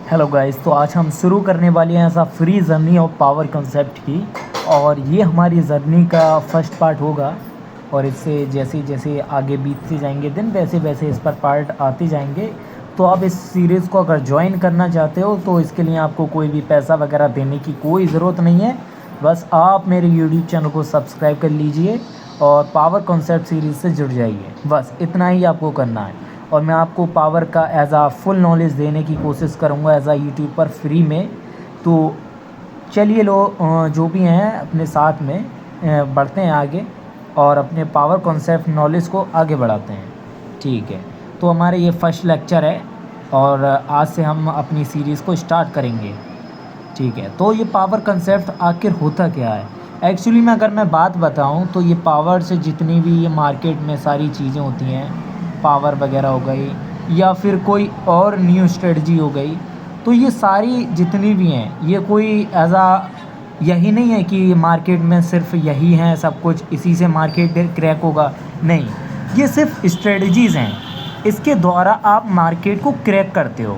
Hello guys, तो आज हम शुरू करने वाले हैं ऐसा free journey of power concept की। और ये हमारी जर्नी का फर्स्ट पार्ट होगा। और इससे जैसे जैसे आगे बीतते जाएंगे दिन, वैसे वैसे इस पर पार्ट आते जाएंगे। तो आप इस सीरीज़ को अगर ज्वाइन करना चाहते हो तो इसके लिए आपको कोई भी पैसा वगैरह देने की कोई ज़रूरत नहीं है। बस आप मेरे यूट्यूब चैनल को सब्सक्राइब कर लीजिए और पावर कॉन्सेप्ट सीरीज़ से जुड़ जाइए। बस इतना ही आपको करना है। और मैं आपको पावर का एज आ फुल नॉलेज देने की कोशिश करूँगा एज आ यूट्यूब पर फ्री में। तो चलिए जो भी हैं अपने साथ में बढ़ते हैं आगे और अपने पावर कॉन्सेप्ट नॉलेज को आगे बढ़ाते हैं। ठीक है, तो हमारे ये फर्स्ट लेक्चर है और आज से हम अपनी सीरीज़ को स्टार्ट करेंगे। ठीक है, तो ये पावर कंसेप्ट आखिर होता क्या है? एक्चुअली में अगर मैं बात बताऊं तो ये पावर से जितनी भी ये मार्केट में सारी चीज़ें होती हैं, पावर वगैरह हो गई या फिर कोई और न्यू स्ट्रेटजी हो गई, तो ये सारी जितनी भी हैं ये कोई यही नहीं है कि मार्केट में सिर्फ यही हैं सब कुछ, इसी से मार्केट क्रैक होगा। नहीं, ये सिर्फ स्ट्रेटजीज़ हैं। इसके द्वारा आप मार्केट को क्रैक करते हो।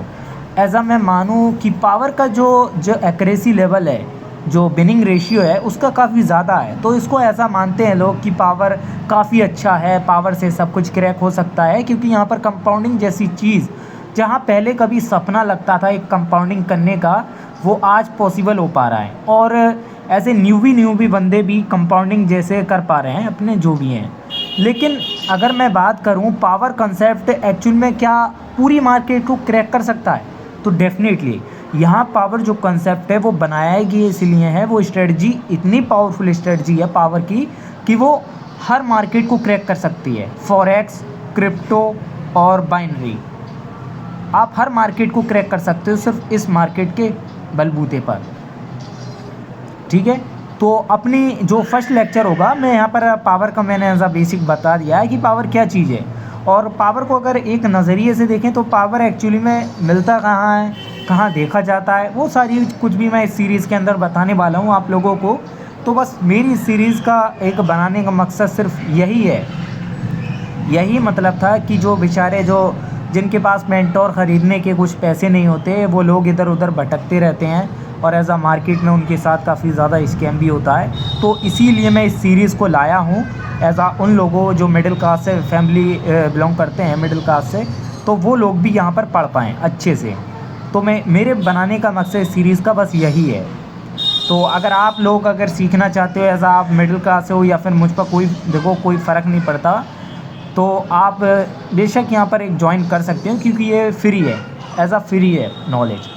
मैं मानूँ कि पावर का जो एक्यूरेसी लेवल है, जो विनिंग रेशियो है, उसका काफ़ी ज़्यादा है। तो इसको ऐसा मानते हैं लोग कि पावर काफ़ी अच्छा है, पावर से सब कुछ क्रैक हो सकता है। क्योंकि यहाँ पर कंपाउंडिंग जैसी चीज़, जहाँ पहले कभी सपना लगता था एक कंपाउंडिंग करने का, वो आज पॉसिबल हो पा रहा है। और ऐसे न्यू बंदे भी कंपाउंडिंग जैसे कर पा रहे हैं अपने जो भी हैं। लेकिन अगर मैं बात करूँ पावर कंसेप्ट एक्चुअल में क्या पूरी मार्केट को क्रैक कर सकता है, तो डेफिनेटली यहाँ पावर जो कंसेप्ट है वो बनाया ही इसलिए है, वो स्ट्रेटजी इतनी पावरफुल स्ट्रेटजी है पावर की कि वो हर मार्केट को क्रैक कर सकती है। फॉरेक्स, क्रिप्टो और बाइनरी, आप हर मार्केट को क्रैक कर सकते हो सिर्फ इस मार्केट के बलबूते पर। ठीक है, तो अपनी जो फर्स्ट लेक्चर होगा, मैं यहाँ पर पावर का मैंने एज अ बेसिक बता दिया है कि पावर क्या चीज़ है। और पावर को अगर एक नज़रिए से देखें तो पावर एक्चुअली में मिलता कहाँ है, कहाँ देखा जाता है, वो सारी कुछ भी मैं इस सीरीज़ के अंदर बताने वाला हूँ आप लोगों को। तो बस मेरी इस सीरीज़ का एक बनाने का मकसद सिर्फ यही है, यही मतलब था कि जो बेचारे जिनके पास मेंटोर ख़रीदने के कुछ पैसे नहीं होते, वो लोग इधर उधर भटकते रहते हैं और एज आ मार्केट में उनके साथ काफ़ी ज़्यादा स्कैम भी होता है। तो इसीलिए मैं इस सीरीज़ को लाया हूँ एज आ उन लोगों जो मिडिल क्लास से फैमिली बिलोंग करते हैं, मिडिल क्लास से, तो वो लोग भी यहाँ पर पढ़ पाएँ अच्छे से। तो मेरे बनाने का मकसद इस सीरीज़ का बस यही है। तो अगर आप लोग अगर सीखना चाहते हो, एज आप मिडिल क्लास से हो या फिर मुझ पर कोई फ़र्क नहीं पड़ता, तो आप बेशक यहाँ पर एक ज्वाइन कर सकते हो क्योंकि ये फ्री है, एज आ फ्री है नॉलेज।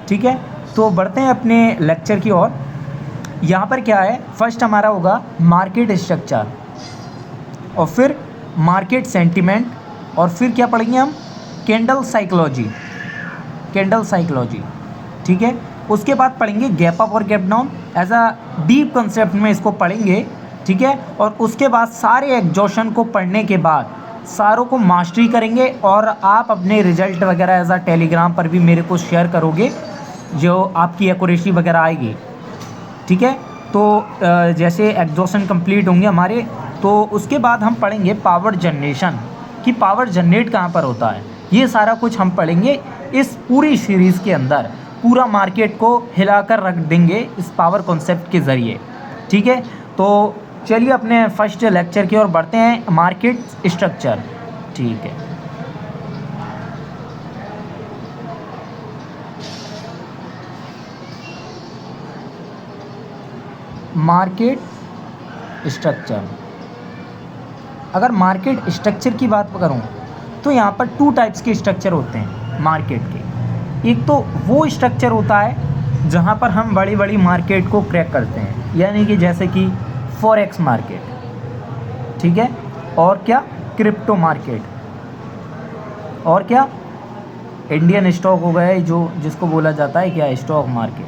ठीक है, तो बढ़ते हैं अपने लेक्चर की ओर। यहाँ पर क्या है, फर्स्ट हमारा होगा मार्केट स्ट्रक्चर, और फिर मार्केट सेंटिमेंट, और फिर क्या पढ़ेंगे हम, कैंडल साइकोलॉजी। ठीक है, उसके बाद पढ़ेंगे गैप अप और gap down, as a deep concept में इसको पढ़ेंगे। ठीक है, और उसके बाद सारे एग्जॉशन को पढ़ने के बाद सारों को मास्टरी करेंगे और आप अपने रिजल्ट वगैरह एज अ टेलीग्राम पर भी मेरे को शेयर करोगे, जो आपकी एक्यूरेसी वगैरह आएगी। ठीक है, तो जैसे एग्जॉशन कंप्लीट होंगे हमारे, तो उसके बाद हम पढ़ेंगे पावर जनरेशन, कि पावर जनरेट कहाँ पर होता है। ये सारा कुछ हम पढ़ेंगे इस पूरी सीरीज़ के अंदर। पूरा मार्केट को हिलाकर रख देंगे इस पावर कॉन्सेप्ट के ज़रिए। ठीक है, तो चलिए अपने फर्स्ट लेक्चर की ओर बढ़ते हैं, मार्केट स्ट्रक्चर। ठीक है, मार्केट स्ट्रक्चर। अगर मार्केट स्ट्रक्चर की बात करूं तो यहाँ पर 2 टाइप्स के स्ट्रक्चर होते हैं मार्केट के। एक तो वो स्ट्रक्चर होता है जहाँ पर हम बड़ी बड़ी मार्केट को क्रैक करते हैं, यानी कि जैसे कि फॉरेक्स मार्केट, ठीक है, और क्या, क्रिप्टो मार्केट, और क्या, इंडियन स्टॉक हो गए, जिसको बोला जाता है क्या, स्टॉक मार्केट।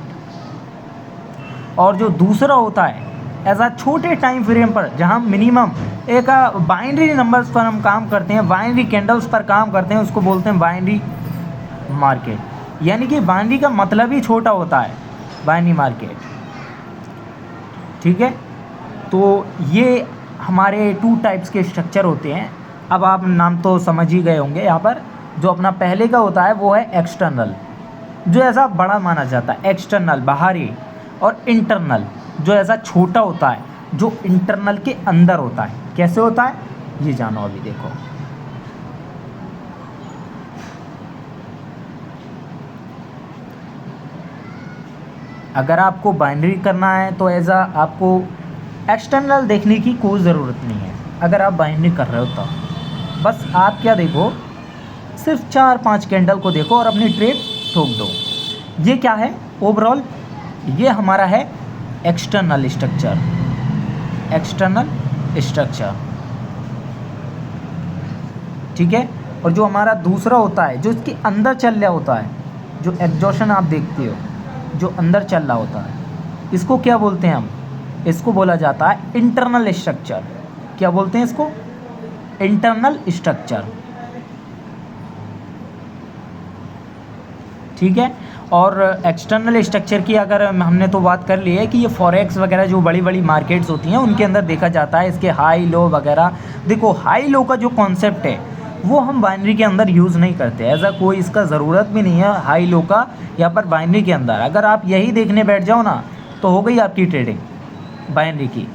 और जो दूसरा होता है एज आ छोटे टाइम फ्रेम पर, जहाँ मिनिमम एक बाइनरी नंबर्स पर हम काम करते हैं, बाइनरी कैंडल्स पर काम करते हैं, उसको बोलते हैं बाइनरी मार्केट। यानी कि बाइनरी का मतलब ही छोटा होता है, बाइनरी मार्केट। ठीक है, तो ये हमारे 2 टाइप्स के स्ट्रक्चर होते हैं। अब आप नाम तो समझ ही गए होंगे। यहाँ पर जो अपना पहले का होता है वो है एक्सटर्नल, जो ऐसा बड़ा माना जाता है, एक्सटर्नल बाहरी, और इंटरनल जो ऐसा छोटा होता है, जो इंटरनल के अंदर होता है। कैसे होता है ये जानो अभी देखो। अगर आपको बाइनरी करना है तो ऐसा आपको एक्सटर्नल देखने की कोई ज़रूरत नहीं है। अगर आप बाइनरी कर रहे हो तो बस आप क्या देखो, सिर्फ 4-5 कैंडल को देखो और अपनी ट्रेड ठोक दो। ये क्या है ओवरऑल, ये हमारा है एक्सटर्नल स्ट्रक्चर, एक्सटर्नल स्ट्रक्चर, ठीक है। और जो हमारा दूसरा होता है, जो इसके अंदर चल रहा होता है, जो एग्जॉशन आप देखते हो जो अंदर चल रहा होता है, इसको क्या बोलते हैं हम, इसको बोला जाता है इंटरनल स्ट्रक्चर। क्या बोलते हैं इसको, इंटरनल स्ट्रक्चर, ठीक है। और एक्सटर्नल स्ट्रक्चर की अगर हमने तो बात कर ली है कि ये फॉरेक्स वगैरह जो बड़ी बड़ी मार्केट्स होती हैं उनके अंदर देखा जाता है, इसके हाई लो वगैरह। देखो हाई लो का जो कॉन्सेप्ट है वो हम बाइनरी के अंदर यूज़ नहीं करते, ऐसा कोई इसका ज़रूरत भी नहीं है हाई लो का यहाँ पर बाइनरी के अंदर। अगर आप यही देखने बैठ जाओ ना तो हो गई आपकी ट्रेडिंग बाइनरी की।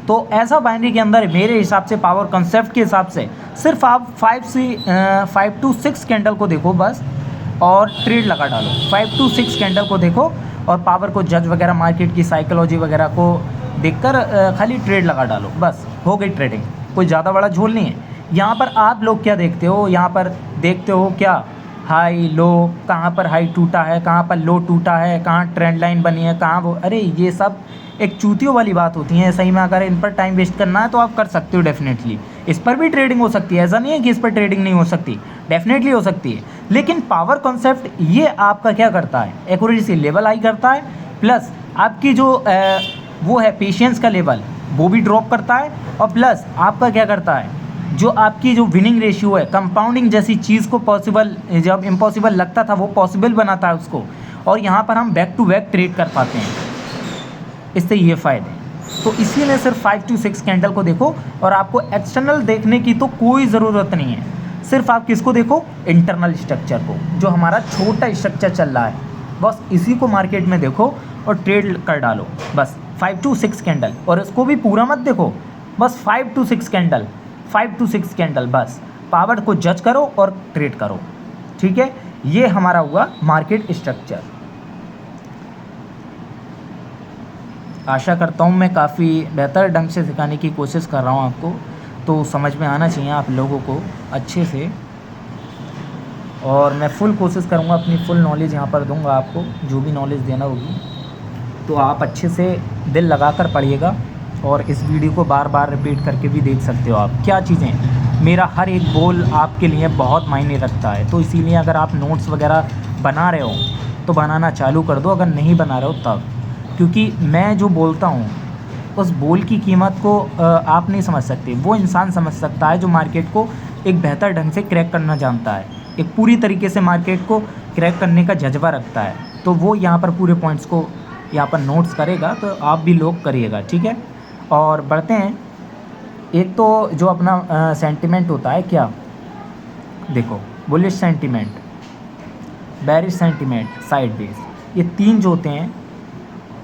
तो ऐसा बाइनरी के अंदर मेरे हिसाब से, पावर कंसेप्ट के हिसाब से, सिर्फ आप 5 to 6 कैंडल को देखो बस और ट्रेड लगा डालो। 5 to 6 कैंडल को देखो और पावर को जज वगैरह मार्केट की साइकोलॉजी वगैरह को देखकर खाली ट्रेड लगा डालो, बस हो गई ट्रेडिंग। कोई ज़्यादा बड़ा झोल नहीं है। यहाँ पर आप लोग क्या देखते हो, यहाँ पर देखते हो क्या हाई लो, कहाँ पर हाई टूटा है, कहाँ पर लो टूटा है, कहाँ ट्रेंड लाइन बनी है, कहाँ वो, अरे ये सब एक चूतियों वाली बात होती है। सही में अगर इन पर टाइम वेस्ट करना है तो आप कर सकते हो डेफिनेटली, इस पर भी ट्रेडिंग हो सकती है, ऐसा नहीं है कि इस पर ट्रेडिंग नहीं हो सकती, डेफिनेटली हो सकती है। लेकिन पावर कॉन्सेप्ट ये आपका क्या करता है, एक्यूरेसी लेवल हाई करता है, प्लस आपकी जो वो है पेशेंस का लेवल वो भी ड्रॉप करता है, और प्लस आपका क्या करता है, जो आपकी जो विनिंग रेशियो है, कंपाउंडिंग जैसी चीज़ को पॉसिबल, जब इम्पॉसिबल लगता था वो पॉसिबल बनाता है उसको, और यहाँ पर हम बैक टू बैक ट्रेड कर पाते हैं। इससे ये फ़ायदे, तो इसीलिए सिर्फ 5 to 6 कैंडल को देखो और आपको एक्सटर्नल देखने की तो कोई ज़रूरत नहीं है। सिर्फ आप किसको देखो, इंटरनल स्ट्रक्चर को, जो हमारा छोटा स्ट्रक्चर चल रहा है, बस इसी को मार्केट में देखो और ट्रेड कर डालो बस 5 to 6 कैंडल। और इसको भी पूरा मत देखो, बस 5 to 6 कैंडल, 5 to 6 कैंडल, बस पावर को जज करो और ट्रेड करो, ठीक है। ये हमारा हुआ मार्केट स्ट्रक्चर। आशा करता हूँ मैं काफ़ी बेहतर ढंग से सिखाने की कोशिश कर रहा हूँ आपको, तो समझ में आना चाहिए आप लोगों को अच्छे से। और मैं फुल कोशिश करूँगा, अपनी फुल नॉलेज यहाँ पर दूँगा आपको, जो भी नॉलेज देना होगी तो आप अच्छे से दिल लगा कर पढ़िएगा। और इस वीडियो को बार बार रिपीट करके भी देख सकते हो आप। क्या चीज़ें, मेरा हर एक बोल आपके लिए बहुत मायने रखता है, तो इसीलिए अगर आप नोट्स वगैरह बना रहे हो तो बनाना चालू कर दो, अगर नहीं बना रहे हो तब, क्योंकि मैं जो बोलता हूँ उस बोल की कीमत को आप नहीं समझ सकते, वो इंसान समझ सकता है जो मार्केट को एक बेहतर ढंग से क्रैक करना जानता है, एक पूरी तरीके से मार्केट को क्रैक करने का जज्बा रखता है। तो वो यहाँ पर पूरे पॉइंट्स को यहाँ पर नोट्स करेगा, तो आप भी लोग करिएगा, ठीक है। और बढ़ते हैं, एक तो जो अपना सेंटिमेंट होता है, क्या देखो, bullish sentiment, bearish sentiment, sideways, ये तीन जो होते हैं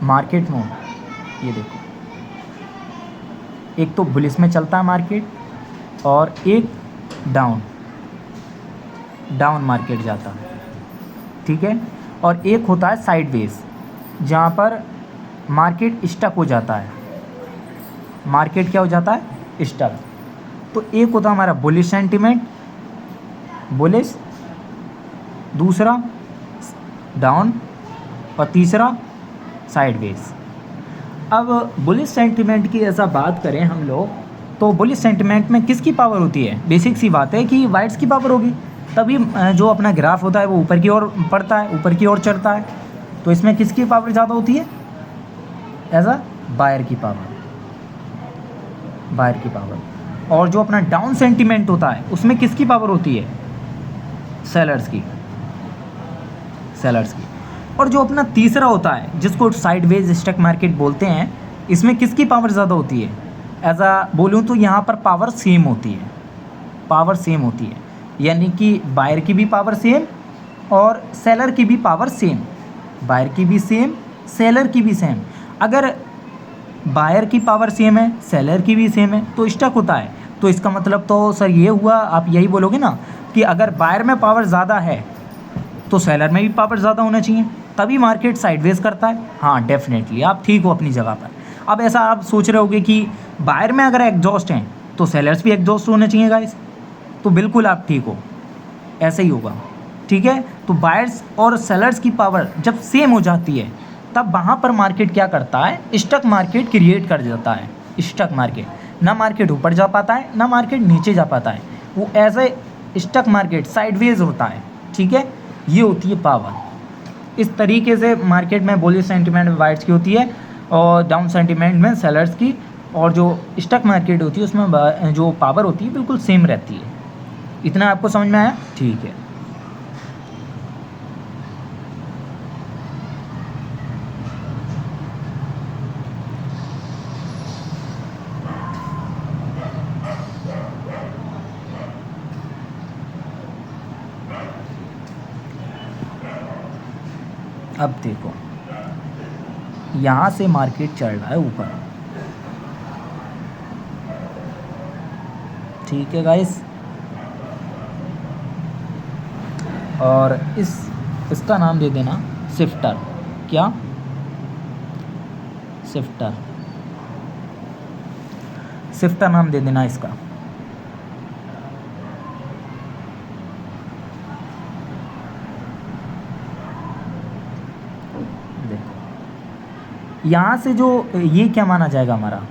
मार्केट में, ये देखो, एक तो बुलिश में चलता है मार्केट और एक डाउन मार्केट जाता है, ठीक है। और एक होता है साइड वेज, जहाँ पर मार्केट स्टक हो जाता है, मार्केट क्या हो जाता है, स्टक। तो एक होता है हमारा बुलिश सेंटिमेंट, बुलिश, दूसरा डाउन, और तीसरा साइडवेज। अब बुलिश सेंटिमेंट की ऐसा बात करें हम लोग, तो बुलिश सेंटिमेंट में किसकी पावर होती है, बेसिक सी बात है कि वाइट्स की पावर होगी, तभी जो अपना ग्राफ होता है वो ऊपर की ओर बढ़ता है, ऊपर की ओर चढ़ता है। तो इसमें किसकी पावर ज़्यादा होती है, ऐसा बायर की पावर, बायर की पावर। और जो अपना डाउन सेंटिमेंट होता है उसमें किसकी पावर होती है, सेलर्स की, सेलर्स की। और जो अपना तीसरा होता है जिसको साइडवेज स्टॉक मार्केट बोलते हैं, इसमें किसकी पावर ज़्यादा होती है, ऐसा बोलूँ तो यहाँ पर पावर सेम होती है, पावर सेम होती है, यानी कि बायर की भी पावर सेम और सेलर की भी पावर सेम, बायर की भी सेम, सेलर की भी सेम। अगर बायर की पावर सेम है, सेलर की भी सेम है, तो स्टक होता है। तो इसका मतलब तो सर ये हुआ, आप यही बोलोगे ना कि अगर बायर में पावर ज़्यादा है तो सेलर में भी पावर ज़्यादा होना चाहिए, तभी मार्केट साइडवेज करता है। हाँ डेफिनेटली आप ठीक हो अपनी जगह पर। अब ऐसा आप सोच रहे होगे कि बायर में अगर एग्जॉस्ट हैं तो सेलर्स भी एग्जॉस्ट होने चाहिए गाइस, तो बिल्कुल आप ठीक हो, ऐसा ही होगा। ठीक है, तो बायर्स और सेलर्स की पावर जब सेम हो जाती है तब वहाँ पर मार्केट क्या करता है, स्टक मार्केट क्रिएट कर देता है। स्टक मार्केट, ना मार्केट ऊपर जा पाता है ना मार्केट नीचे जा पाता है, वो ऐसे स्टक मार्केट साइडवेज होता है। ठीक है, ये होती है पावर। इस तरीके से मार्केट में बुलिश सेंटिमेंट में बायर्स की होती है और डाउन सेंटिमेंट में सेलर्स की, और जो स्टक मार्केट होती है उसमें जो पावर होती है बिल्कुल सेम रहती है। इतना आपको समझ में आया? ठीक है। अब देखो यहाँ से मार्केट चल रहा है ऊपर। ठीक है गाइस, और इसका नाम दे देना शिफ्टर। क्या? शिफ्टर, शिफ्टर नाम दे देना इसका। देखो यहाँ से जो ये क्या माना जाएगा हमारा,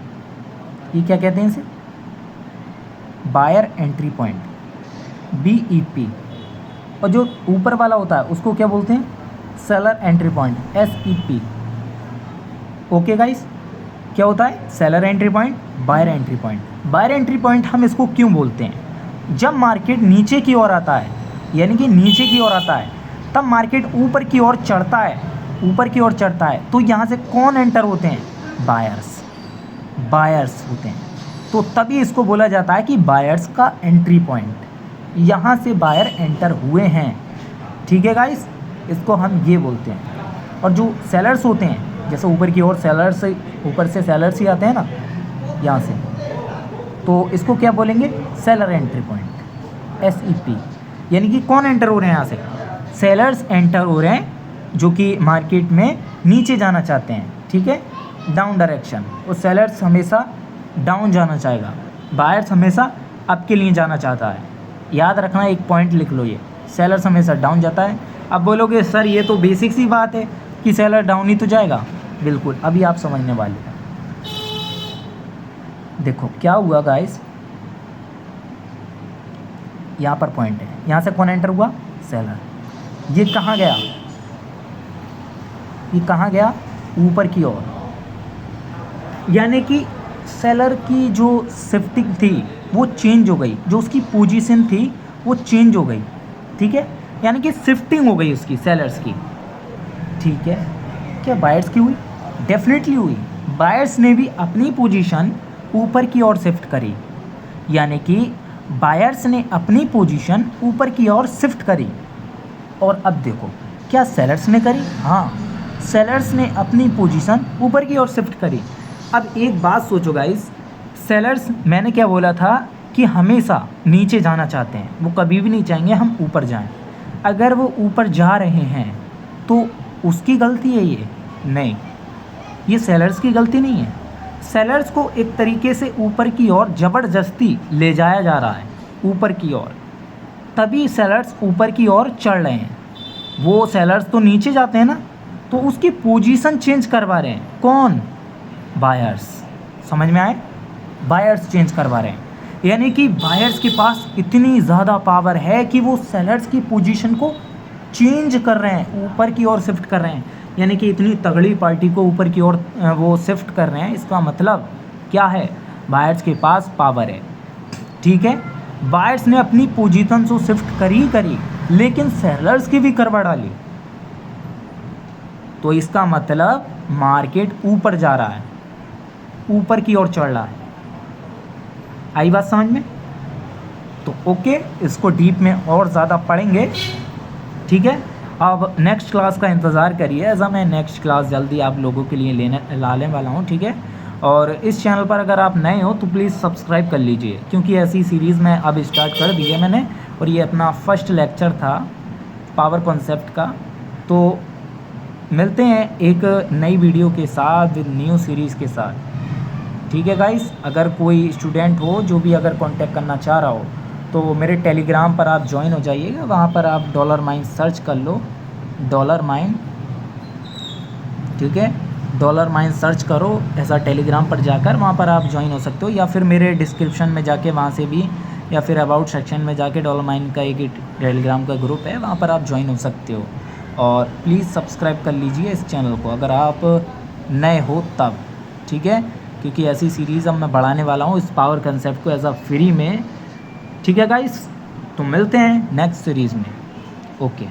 ये क्या कहते हैं इसे, बायर एंट्री पॉइंट, BEP। और जो ऊपर वाला होता है उसको क्या बोलते हैं, seller entry point, SEP। Okay guys, क्या होता है, seller entry point, buyer entry point. Buyer entry point हम इसको क्यों बोलते हैं, जब मार्केट नीचे की ओर आता है, यानी कि नीचे की ओर आता है, तब मार्केट ऊपर की ओर चढ़ता है, ऊपर की ओर चढ़ता है, तो यहाँ से कौन एंटर होते हैं, बायर्स, बायर्स होते हैं। तो तभी इसको बोला जाता है कि बायर्स का एंट्री पॉइंट, यहाँ से बायर एंटर हुए हैं। ठीक है गाइस, इसको हम ये बोलते हैं। और जो सेलर्स होते हैं, जैसे ऊपर की ओर सेलर्स, ऊपर से सेलर्स ही आते हैं ना यहाँ से, तो इसको क्या बोलेंगे, सेलर एंट्री पॉइंट, SEP। यानी कि कौन एंटर हो रहे हैं यहाँ से, सेलर्स एंटर हो रहे हैं जो कि मार्केट में नीचे जाना चाहते हैं। ठीक है, डाउन डायरेक्शन, और सेलर्स हमेशा डाउन जाना चाहेगा, बायर्स हमेशा अप के लिए जाना चाहता है। याद रखना, एक पॉइंट लिख लो, ये सेलर्स हमेशा डाउन जाता है। अब बोलोगे सर ये तो बेसिक सी बात है कि सेलर डाउन ही तो जाएगा, बिल्कुल, अभी आप समझने वाले हैं। देखो क्या हुआ गाइस, यहाँ पर पॉइंट है, यहाँ से कौन एंटर हुआ, सेलर। ये कहाँ गया, ये कहाँ गया, ऊपर की ओर। यानी कि सेलर की जो शिफ्टिंग थी वो चेंज हो गई, जो उसकी पोजीशन थी वो चेंज हो गई। ठीक है, यानी कि शिफ्टिंग हो गई उसकी, सेलर्स की। ठीक है, क्या बायर्स की हुई, डेफिनेटली हुई। बायर्स ने भी अपनी पोजीशन ऊपर की ओर शिफ्ट करी, यानी कि बायर्स ने अपनी पोजीशन ऊपर की ओर शिफ्ट करी। और अब देखो क्या सेलर्स ने करी, हाँ सेलर्स ने अपनी पोजीशन ऊपर की ओर शिफ्ट करी। अब एक बात सोचो गाइस, सेलर्स, मैंने क्या बोला था कि हमेशा नीचे जाना चाहते हैं, वो कभी भी नहीं चाहेंगे हम ऊपर जाएं। अगर वो ऊपर जा रहे हैं तो उसकी गलती है ये, नहीं, ये सेलर्स की गलती नहीं है। सेलर्स को एक तरीके से ऊपर की ओर ज़बरदस्ती ले जाया जा रहा है, ऊपर की ओर, तभी सेलर्स ऊपर की ओर चढ़ रहे हैं। वो सेलर्स तो नीचे जाते हैं ना, तो उसकी पोजीशन चेंज करवा रहे हैं, कौन, बायर्स। समझ में आए, बायर्स चेंज करवा रहे हैं। यानी कि बायर्स के पास इतनी ज़्यादा पावर है कि वो सेलर्स की पोजीशन को चेंज कर रहे हैं, ऊपर की ओर शिफ्ट कर रहे हैं। यानी कि इतनी तगड़ी पार्टी को ऊपर की ओर वो शिफ्ट कर रहे हैं, इसका मतलब क्या है, बायर्स के पास पावर है। ठीक है, बायर्स ने अपनी पोजीशन को शिफ्ट करी, लेकिन सेलर्स की भी करवा डाली, तो इसका मतलब मार्केट ऊपर जा रहा है, ऊपर की ओर चढ़ रहा है। आई बात समझ में? तो ओके, इसको डीप में और ज़्यादा पढ़ेंगे ठीक है। अब नेक्स्ट क्लास का इंतज़ार करिए, ऐसा मैं नेक्स्ट क्लास जल्दी आप लोगों के लिए लाने वाला हूँ, ठीक है। और इस चैनल पर अगर आप नए हो तो प्लीज़ सब्सक्राइब कर लीजिए, क्योंकि ऐसी सीरीज़ मैं अब स्टार्ट कर दी है मैंने, और ये अपना फर्स्ट लेक्चर था पावर कॉन्सेप्ट का। तो मिलते हैं एक नई वीडियो के साथ, विद न्यू सीरीज़ के साथ, ठीक है गाइस। अगर कोई स्टूडेंट हो जो भी अगर कांटेक्ट करना चाह रहा हो तो मेरे टेलीग्राम पर आप ज्वाइन हो जाइएगा, वहाँ पर आप $माइन सर्च कर लो, $माइन, ठीक है। $माइन सर्च करो ऐसा टेलीग्राम पर जाकर, वहाँ पर आप ज्वाइन हो सकते हो, या फिर मेरे डिस्क्रिप्शन में जाके वहाँ से भी, या फिर अबाउट सेक्शन में जाके $माइन का एक टेलीग्राम का ग्रुप है, वहाँ पर आप ज्वाइन हो सकते हो। और प्लीज़ सब्सक्राइब कर लीजिए इस चैनल को अगर आप नए हो तब, ठीक है, क्योंकि ऐसी सीरीज़ अब मैं बढ़ाने वाला हूँ इस पावर कंसेप्ट को एज अ फ्री में, ठीक है गाइस। तो मिलते हैं नेक्स्ट सीरीज़ में, ओके।